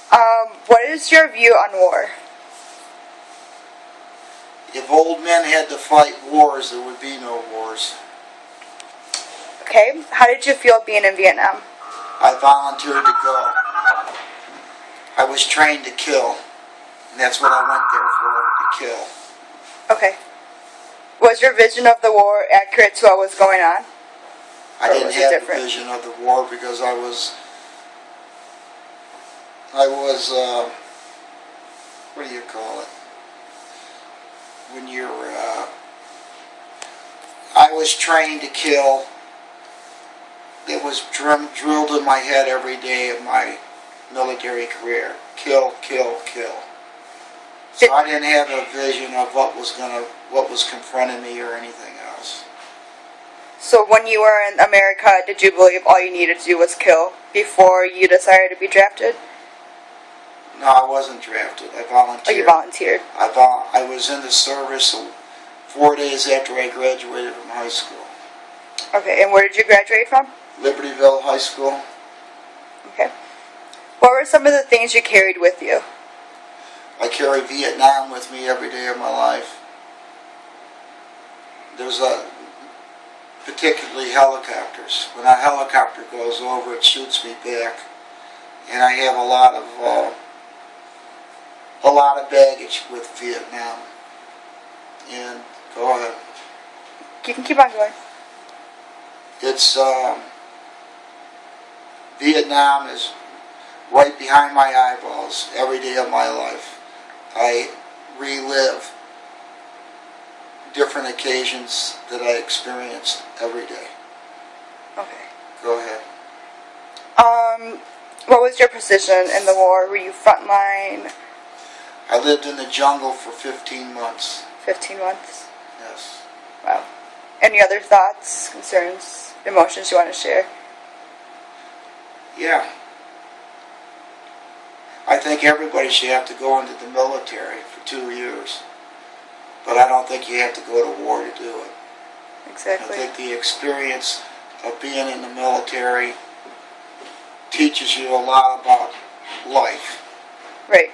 What is your view on war? If old men had to fight wars, there would be no wars. Okay. How did you feel being in Vietnam? I volunteered to go. I was trained to kill, and that's what I went there for, to kill. Okay. Was your vision of the war accurate to what was going on? I didn't have a vision of the war because I was, what do you call it? When you're, I was trained to kill. It was drilled in my head every day of my military career. Kill, kill, kill. So I didn't have a vision of what was confronting me or anything else. So when you were in America, did you believe all you needed to do was kill before you decided to be drafted? No, I wasn't drafted. I volunteered. Oh, you volunteered. I was in the service 4 days after I graduated from high school. Okay, and where did you graduate from? Libertyville High School. Okay. What were some of the things you carried with you? I carry Vietnam with me every day of my life. There's particularly helicopters. When a helicopter goes over, it shoots me back, and I have a lot of baggage with Vietnam. And go ahead. You can keep on going. It's Vietnam is right behind my eyeballs every day of my life. I relive different occasions that I experienced every day. Okay. Go ahead. What was your position in the war? Were you frontline? I lived in the jungle for 15 months. 15 months? Yes. Wow. Any other thoughts, concerns, emotions you want to share? Yeah. I think everybody should have to go into the military for 2 years. But I don't think you have to go to war to do it. Exactly. I think the experience of being in the military teaches you a lot about life. Right.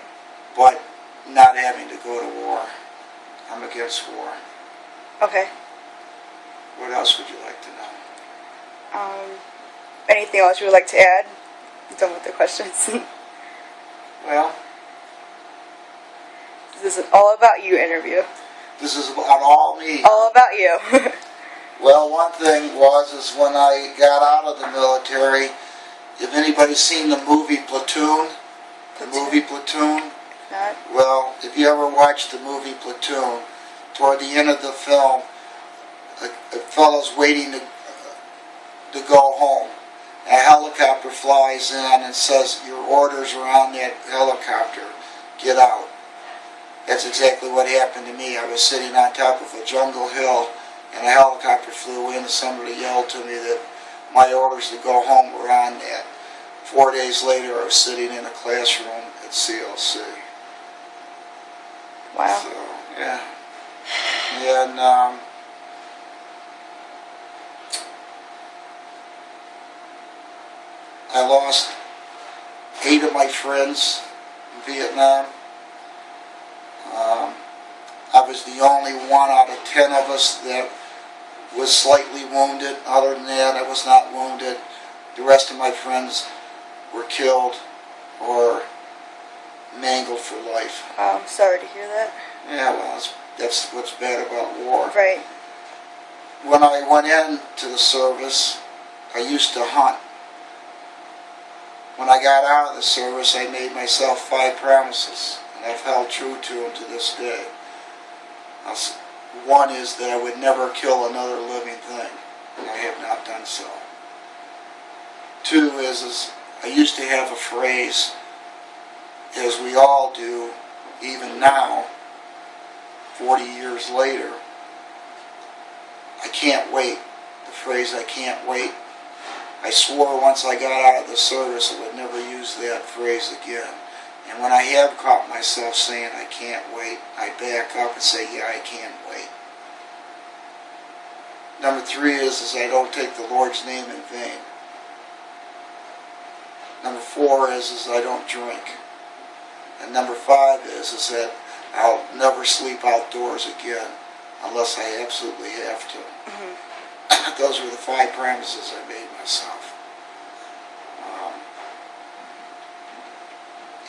But not having to go to war. I'm against war. Okay. What else would you like to know? Anything else you would like to add? I'm done with the questions. Well, This is an all about you interview. this is about all me. All about you. Well, one thing is when I got out of the military, if anybody's seen the movie Platoon, Not. well, if you ever watched the movie Platoon, toward the end of the film, a fellow's waiting to go home. A helicopter flies in and says, "Your orders are on that helicopter. Get out." That's exactly what happened to me. I was sitting on top of a jungle hill, and a helicopter flew in, and somebody yelled to me that my orders to go home were on that. 4 days later, I was sitting in a classroom at CLC. Wow. So, yeah. And, I lost 8 of my friends in Vietnam. I was the only one out of 10 of us that was slightly wounded. Other than that, I was not wounded. The rest of my friends were killed or mangled for life. I'm sorry to hear that. Yeah, well, that's what's bad about war. Right. When I went into the service, I used to hunt. When I got out of the service, I made myself 5 promises, and I've held true to them to this day. One is that I would never kill another living thing, and I have not done so. 2 is I used to have a phrase, as we all do, even now, 40 years later, I can't wait. The phrase, I can't wait. I swore once I got out of the service I would never use that phrase again. And when I have caught myself saying I can't wait, I back up and say, yeah, I can wait. Number 3 is I don't take the Lord's name in vain. Number 4 is I don't drink. And number 5 is that I'll never sleep outdoors again unless I absolutely have to. Those were the 5 promises I made myself.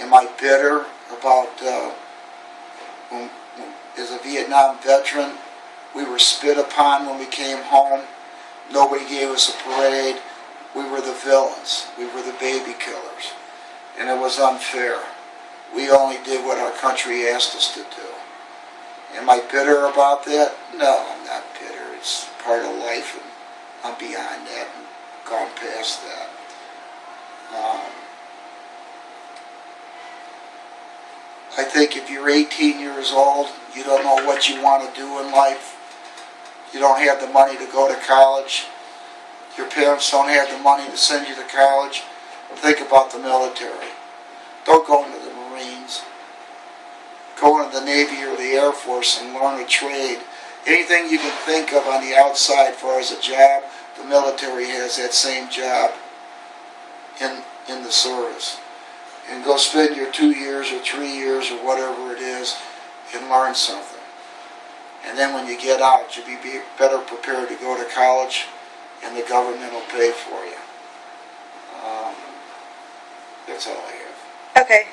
Am I bitter about as a Vietnam veteran, we were spit upon when we came home. Nobody gave us a parade. We were the villains. We were the baby killers. And it was unfair. We only did what our country asked us to do. Am I bitter about that? No, I'm not bitter. It's part of life, and I'm beyond that and gone past that. I think if you're 18 years old, you don't know what you want to do in life, you don't have the money to go to college, your parents don't have the money to send you to college, think about the military. Don't go into the Marines. Go into the Navy or the Air Force and learn a trade. Anything you can think of on the outside as far as a job, the military has that same job in the service. And go spend your 2 years or 3 years or whatever it is and learn something. And then when you get out, you'll be better prepared to go to college, and the government will pay for you. That's all I have. Okay.